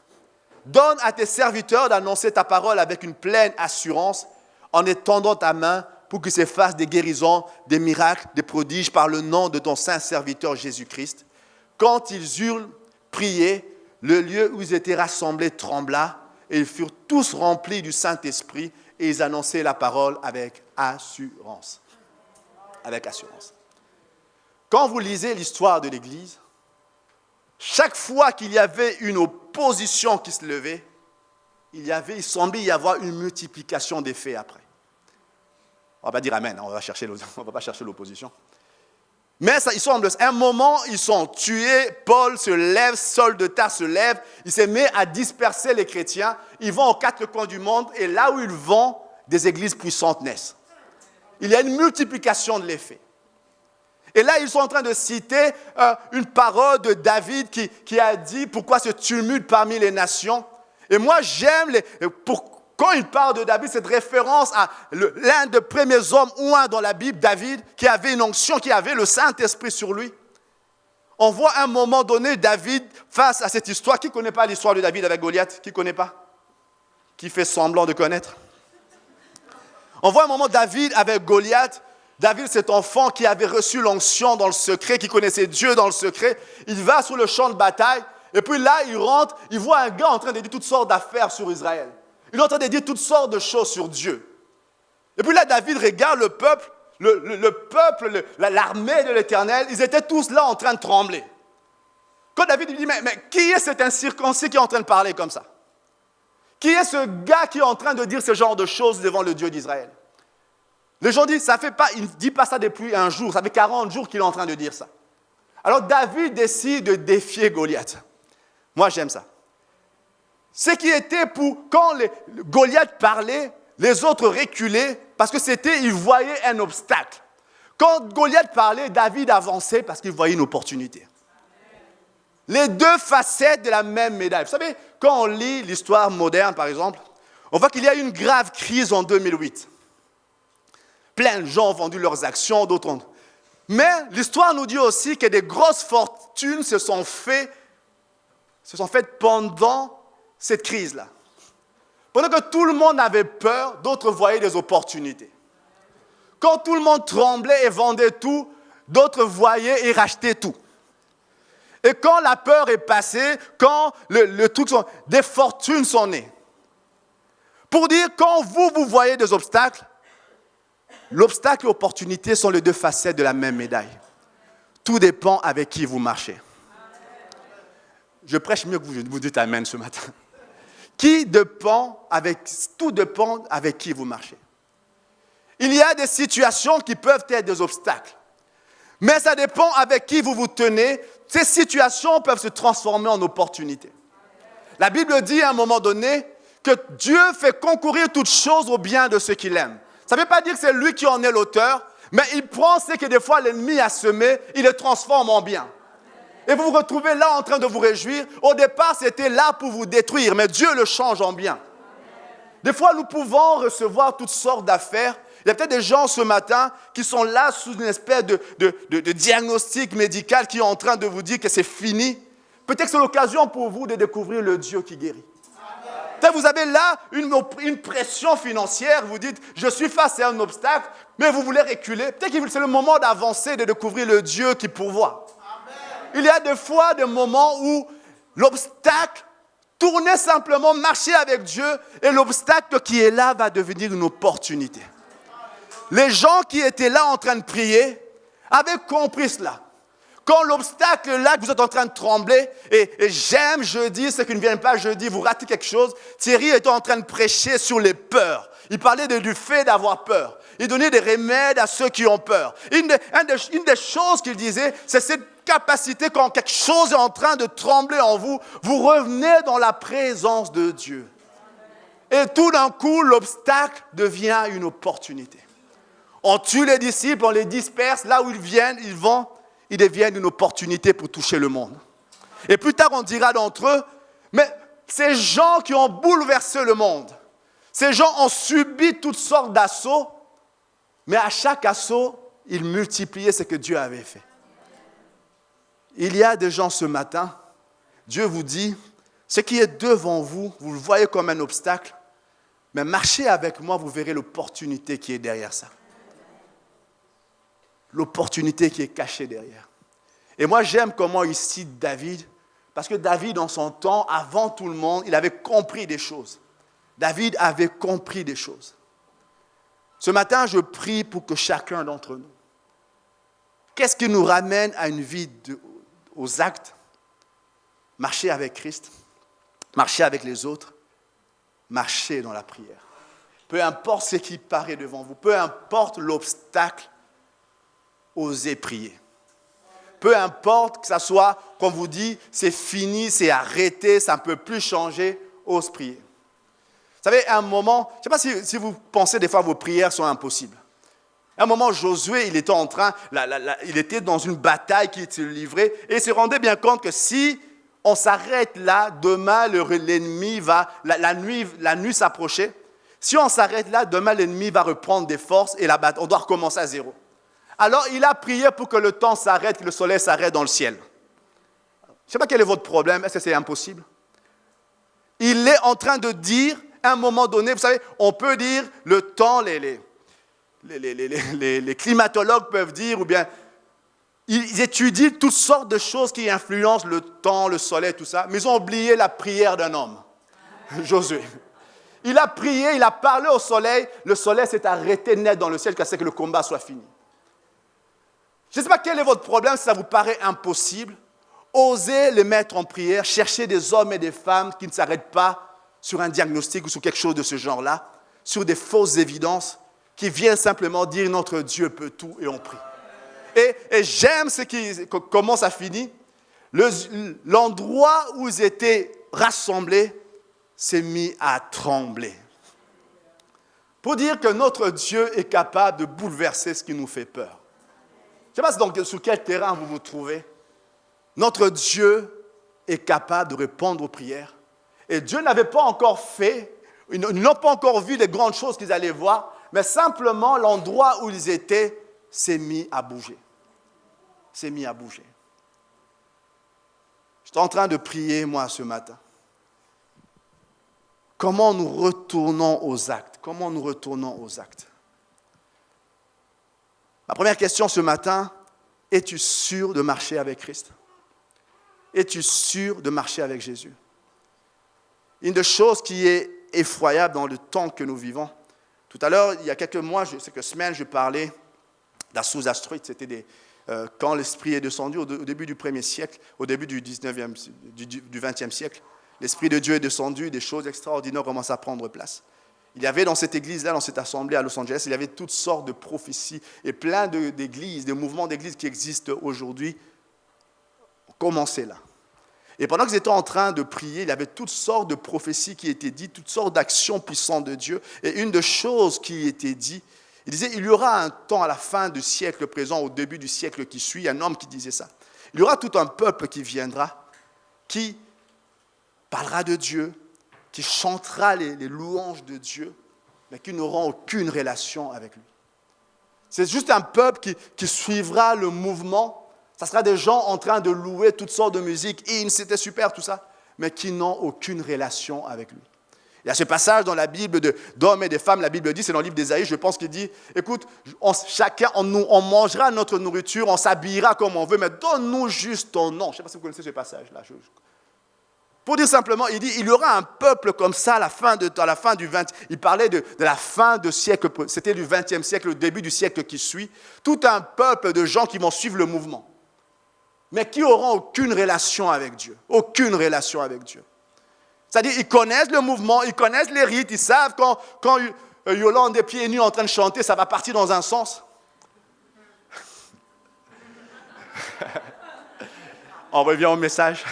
Donne à tes serviteurs d'annoncer ta parole avec une pleine assurance en étendant ta main pour qu'ils se fassent des guérisons, des miracles, des prodiges par le nom de ton saint serviteur Jésus-Christ. Quand ils eurent prié, le lieu où ils étaient rassemblés trembla et ils furent tous remplis du Saint-Esprit et ils annonçaient la parole avec assurance. Avec assurance. Quand vous lisez l'histoire de l'Église, chaque fois qu'il y avait une opposition qui se levait, il semblait y avoir une multiplication des faits après. On ne va pas dire amen, on ne va pas chercher l'opposition. Mais ça, à un moment, ils sont tués, Paul se lève, Saul de Tarse se lève, il se met à disperser les chrétiens, ils vont aux quatre coins du monde et là où ils vont, des églises puissantes naissent. Il y a une multiplication de l'effet. Et là, ils sont en train de citer une parole de David qui a dit « Pourquoi ce tumulte parmi les nations ?» Et moi, j'aime, quand il parle de David, cette référence à l'un des premiers hommes oints dans la Bible, David, qui avait une onction, qui avait le Saint-Esprit sur lui. On voit à un moment donné David face à cette histoire. Qui ne connaît pas l'histoire de David avec Goliath? Qui ne connaît pas? Qui fait semblant de connaître? On voit un moment David avec Goliath. David, cet enfant qui avait reçu l'onction dans le secret, qui connaissait Dieu dans le secret, il va sur le champ de bataille, et puis là, il rentre, il voit un gars en train de dire toutes sortes d'affaires sur Israël. Il est en train de dire toutes sortes de choses sur Dieu. Et puis là, David regarde le peuple, l'armée de l'Éternel, ils étaient tous là en train de trembler. Quand David lui dit, mais qui est cet incirconcis qui est en train de parler comme ça? Qui est ce gars qui est en train de dire ce genre de choses devant le Dieu d'Israël? Les gens disent, il ne dit pas ça depuis un jour, ça fait 40 jours qu'il est en train de dire ça. Alors David décide de défier Goliath. Moi, j'aime ça. Ce qui était quand Goliath parlait, les autres reculaient parce que ils voyaient un obstacle. Quand Goliath parlait, David avançait parce qu'il voyait une opportunité. Les deux facettes de la même médaille. Vous savez, quand on lit l'histoire moderne, par exemple, on voit qu'il y a eu une grave crise en 2008. Plein de gens ont vendu leurs actions, d'autres ont. Mais l'histoire nous dit aussi que des grosses fortunes se sont faites pendant cette crise-là. Pendant que tout le monde avait peur, d'autres voyaient des opportunités. Quand tout le monde tremblait et vendait tout, d'autres voyaient et rachetaient tout. Et quand la peur est passée, quand des fortunes sont nées. Pour dire, quand vous voyez des obstacles, l'obstacle et l'opportunité sont les deux facettes de la même médaille. Tout dépend avec qui vous marchez. Je prêche mieux que vous dites amen ce matin. Tout dépend avec qui vous marchez. Il y a des situations qui peuvent être des obstacles. Mais ça dépend avec qui vous vous tenez. Ces situations peuvent se transformer en opportunités. La Bible dit à un moment donné que Dieu fait concourir toutes choses au bien de ceux qu'il aime. Ça ne veut pas dire que c'est lui qui en est l'auteur, mais il prend ce que des fois l'ennemi a semé, il le transforme en bien. Et vous vous retrouvez là en train de vous réjouir. Au départ, c'était là pour vous détruire, mais Dieu le change en bien. Des fois, nous pouvons recevoir toutes sortes d'affaires. Il y a peut-être des gens ce matin qui sont là sous une espèce de diagnostic médical qui est en train de vous dire que c'est fini. Peut-être que c'est l'occasion pour vous de découvrir le Dieu qui guérit. Peut-être que vous avez là une pression financière, vous dites, je suis face à un obstacle, mais vous voulez reculer. Peut-être que c'est le moment d'avancer, de découvrir le Dieu qui pourvoit. Il y a des fois des moments où l'obstacle, tourner simplement, marcher avec Dieu, et l'obstacle qui est là va devenir une opportunité. Les gens qui étaient là en train de prier avaient compris cela. Quand l'obstacle est là, que vous êtes en train de trembler, et j'aime jeudi, ceux qui ne viennent pas jeudi, vous ratez quelque chose. Thierry était en train de prêcher sur les peurs. Il parlait du fait d'avoir peur. Il donnait des remèdes à ceux qui ont peur. Une des choses qu'il disait, c'est cette capacité, quand quelque chose est en train de trembler en vous, vous revenez dans la présence de Dieu. Et tout d'un coup, l'obstacle devient une opportunité. On tue les disciples, on les disperse, là où ils viennent, ils deviennent une opportunité pour toucher le monde. Et plus tard, on dira d'entre eux, mais ces gens qui ont bouleversé le monde, ces gens ont subi toutes sortes d'assauts, mais à chaque assaut, ils multipliaient ce que Dieu avait fait. Il y a des gens ce matin, Dieu vous dit, ce qui est devant vous, vous le voyez comme un obstacle, mais marchez avec moi, vous verrez l'opportunité qui est derrière ça. L'opportunité qui est cachée derrière. Et moi, j'aime comment il cite David, parce que David, en son temps, avant tout le monde, il avait compris des choses. David avait compris des choses. Ce matin, je prie pour que chacun d'entre nous, qu'est-ce qui nous ramène à une vie aux actes? Marcher avec Christ, marcher avec les autres, marcher dans la prière. Peu importe ce qui paraît devant vous, peu importe l'obstacle, osez prier. Peu importe que ça soit, qu'on vous dit, c'est fini, c'est arrêté, ça ne peut plus changer, ose prier. Vous savez, à un moment, je ne sais pas si vous pensez des fois vos prières sont impossibles. À un moment, Josué, il était dans une bataille qui était livrée et il se rendait bien compte que si on s'arrête là, demain l'ennemi va, la nuit s'approchait. Si on s'arrête là, demain l'ennemi va reprendre des forces et on doit recommencer à zéro. Alors, il a prié pour que le temps s'arrête, que le soleil s'arrête dans le ciel. Je ne sais pas quel est votre problème, est-ce que c'est impossible? Il est en train de dire, à un moment donné, vous savez, on peut dire le temps, les climatologues peuvent dire, ou bien, ils étudient toutes sortes de choses qui influencent le temps, le soleil, tout ça, mais ils ont oublié la prière d'un homme, Josué. Il a prié, il a parlé au soleil, le soleil s'est arrêté net dans le ciel jusqu'à ce que le combat soit fini. Je ne sais pas quel est votre problème, si ça vous paraît impossible. Osez les mettre en prière, cherchez des hommes et des femmes qui ne s'arrêtent pas sur un diagnostic ou sur quelque chose de ce genre-là, sur des fausses évidences, qui viennent simplement dire notre Dieu peut tout et on prie. Et j'aime comment ça finit. L'endroit où ils étaient rassemblés s'est mis à trembler. Pour dire que notre Dieu est capable de bouleverser ce qui nous fait peur. Je ne sais pas sur quel terrain vous vous trouvez. Notre Dieu est capable de répondre aux prières. Et Dieu n'avait pas encore fait, ils n'ont pas encore vu les grandes choses qu'ils allaient voir, mais simplement l'endroit où ils étaient s'est mis à bouger. S'est mis à bouger. J'étais en train de prier, moi, ce matin. Comment nous retournons aux actes? Comment nous retournons aux actes? Ma première question ce matin, es-tu sûr de marcher avec Christ? Es-tu sûr de marcher avec Jésus? Une des choses qui est effroyable dans le temps que nous vivons. Tout à l'heure, il y a quelques mois, quelques semaines, je parlais d'Asus Astruit. C'était quand l'Esprit est descendu au début du 1er siècle, au début du 20e siècle. L'Esprit de Dieu est descendu, des choses extraordinaires commencent à prendre place. Il y avait dans cette église-là, dans cette assemblée à Los Angeles, il y avait toutes sortes de prophéties et plein d'églises, de mouvements d'églises qui existent aujourd'hui, ont commencé là. Et pendant qu'ils étaient en train de prier, il y avait toutes sortes de prophéties qui étaient dites, toutes sortes d'actions puissantes de Dieu. Et une des choses qui était dites, il disait, il y aura un temps à la fin du siècle présent, au début du siècle qui suit, un homme qui disait ça. Il y aura tout un peuple qui viendra, qui parlera de Dieu, qui chantera les louanges de Dieu, mais qui n'auront aucune relation avec lui. C'est juste un peuple qui suivra le mouvement. Ça sera des gens en train de louer toutes sortes de musiques, hymnes, c'était super, tout ça, mais qui n'ont aucune relation avec lui. Il y a ce passage dans la Bible d'hommes et de femmes, la Bible dit, c'est dans le livre d'Ésaïe, je pense qu'il dit, écoute, on mangera notre nourriture, on s'habillera comme on veut, mais donne-nous juste ton nom. Je ne sais pas si vous connaissez ce passage-là. Pour dire simplement, il dit, il y aura un peuple comme ça à la fin du 20. Il parlait de la fin du siècle, c'était du 20e siècle, le début du siècle qui suit. Tout un peuple de gens qui vont suivre le mouvement. mais qui n'auront aucune relation avec Dieu. Aucune relation avec Dieu. C'est-à-dire, ils connaissent le mouvement, ils connaissent les rites, ils savent quand Yolande est pieds nus en train de chanter, ça va partir dans un sens. On revient au message.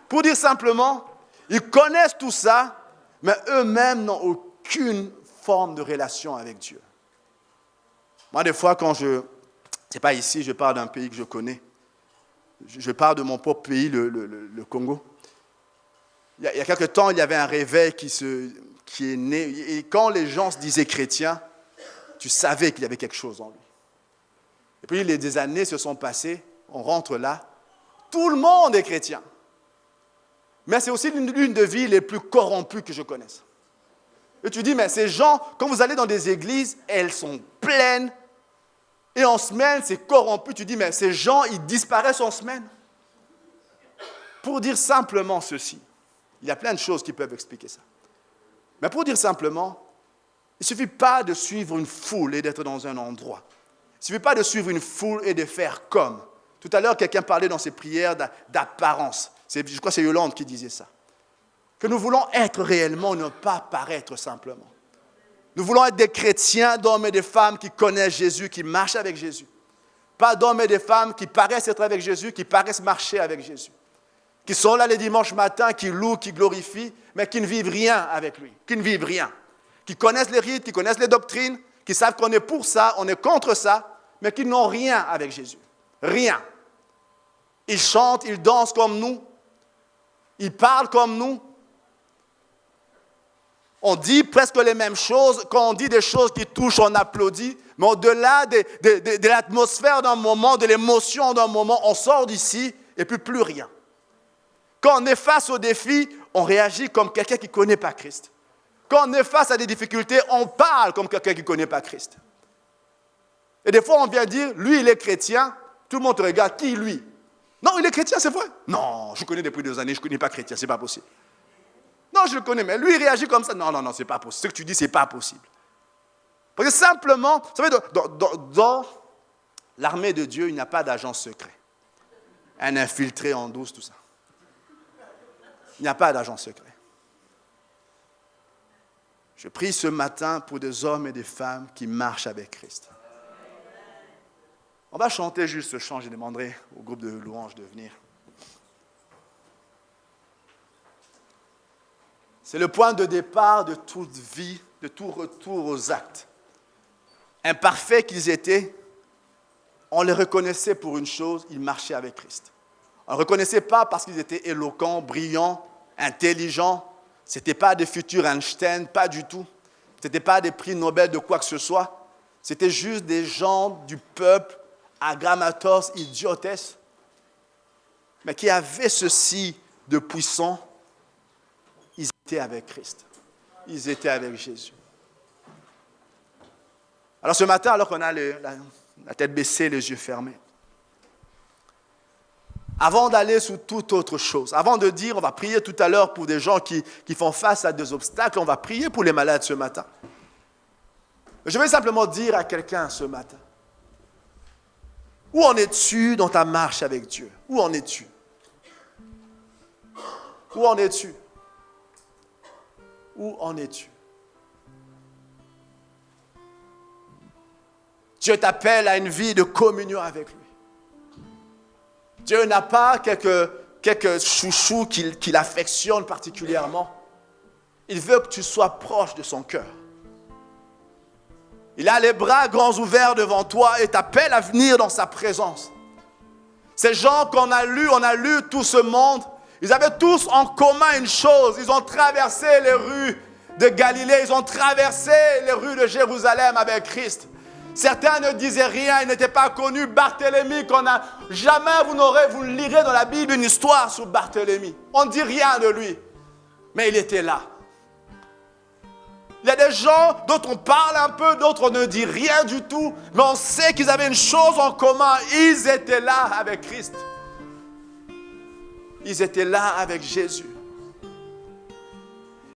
Pour dire simplement, ils connaissent tout ça, mais eux-mêmes n'ont aucune forme de relation avec Dieu. Moi, des fois, c'est pas ici, je parle d'un pays que je connais. Je parle de mon propre pays, le Congo. Il y a quelque temps, il y avait un réveil qui est né. Et quand les gens se disaient chrétiens, tu savais qu'il y avait quelque chose en lui. Et puis, des années se sont passées, on rentre là, tout le monde est chrétien. Mais c'est aussi l'une des vies les plus corrompues que je connaisse. Et tu dis, mais ces gens, quand vous allez dans des églises, elles sont pleines. Et en semaine, c'est corrompu. Tu dis, mais ces gens, ils disparaissent en semaine. Pour dire simplement ceci, il y a plein de choses qui peuvent expliquer ça. Mais pour dire simplement, il ne suffit pas de suivre une foule et d'être dans un endroit. Il ne suffit pas de suivre une foule et de faire comme. Tout à l'heure, quelqu'un parlait dans ses prières d'apparence. Je crois que c'est Yolande qui disait ça. Que nous voulons être réellement, ne pas paraître simplement. Nous voulons être des chrétiens, d'hommes et de femmes qui connaissent Jésus, qui marchent avec Jésus. Pas d'hommes et de femmes qui paraissent être avec Jésus, qui paraissent marcher avec Jésus. Qui sont là les dimanches matins, qui louent, qui glorifient, mais qui ne vivent rien avec lui. Qui ne vivent rien. Qui connaissent les rites, qui connaissent les doctrines, qui savent qu'on est pour ça, on est contre ça, mais qui n'ont rien avec Jésus. Rien. Ils chantent, ils dansent comme nous. Ils parlent comme nous. On dit presque les mêmes choses. Quand on dit des choses qui touchent, on applaudit. Mais au-delà de l'atmosphère d'un moment, de l'émotion d'un moment, on sort d'ici et puis plus rien. Quand on est face aux défis, on réagit comme quelqu'un qui ne connaît pas Christ. Quand on est face à des difficultés, on parle comme quelqu'un qui ne connaît pas Christ. Et des fois, on vient dire, lui, il est chrétien. Tout le monde te regarde, qui lui? Non, il est chrétien, c'est vrai. Non, je connais depuis 2 années, je ne connais pas chrétien, ce n'est pas possible. Non, je le connais, mais lui, il réagit comme ça. Non, ce n'est pas possible. Ce que tu dis, ce n'est pas possible. Parce que simplement, vous savez, dans l'armée de Dieu, il n'y a pas d'agent secret. Un infiltré en douce, tout ça. Il n'y a pas d'agent secret. Je prie ce matin pour des hommes et des femmes qui marchent avec Christ. On va chanter juste ce chant, je demanderai au groupe de louanges de venir. C'est le point de départ de toute vie, de tout retour aux actes. Imparfaits qu'ils étaient, on les reconnaissait pour une chose, ils marchaient avec Christ. On ne les reconnaissait pas parce qu'ils étaient éloquents, brillants, intelligents. Ce n'étaient pas des futurs Einstein, pas du tout. Ce n'étaient pas des prix Nobel de quoi que ce soit. C'était juste des gens du peuple, agrammatos, idiotes, mais qui avaient ceci de puissant. Ils étaient avec Christ. Ils étaient avec Jésus. Alors ce matin, alors qu'on a la tête baissée, les yeux fermés, avant d'aller sur toute autre chose, avant de dire, on va prier tout à l'heure pour des gens qui font face à des obstacles, on va prier pour les malades ce matin. Je vais simplement dire à quelqu'un ce matin, où en es-tu dans ta marche avec Dieu? Où en es-tu? Où en es-tu? Où en es-tu? Dieu t'appelle à une vie de communion avec lui. Dieu n'a pas quelques chouchous qu'il affectionne particulièrement. Il veut que tu sois proche de son cœur. Il a les bras grands ouverts devant toi et t'appelle à venir dans sa présence. Ces gens qu'on a lu tout ce monde, ils avaient tous en commun une chose. Ils ont traversé les rues de Galilée, ils ont traversé les rues de Jérusalem avec Christ. Certains ne disaient rien, ils n'étaient pas connus. Barthélemy, jamais vous lirez dans la Bible une histoire sur Barthélemy. On ne dit rien de lui, mais il était là. Il y a des gens dont on parle un peu, d'autres on ne dit rien du tout, mais on sait qu'ils avaient une chose en commun. Ils étaient là avec Christ. Ils étaient là avec Jésus.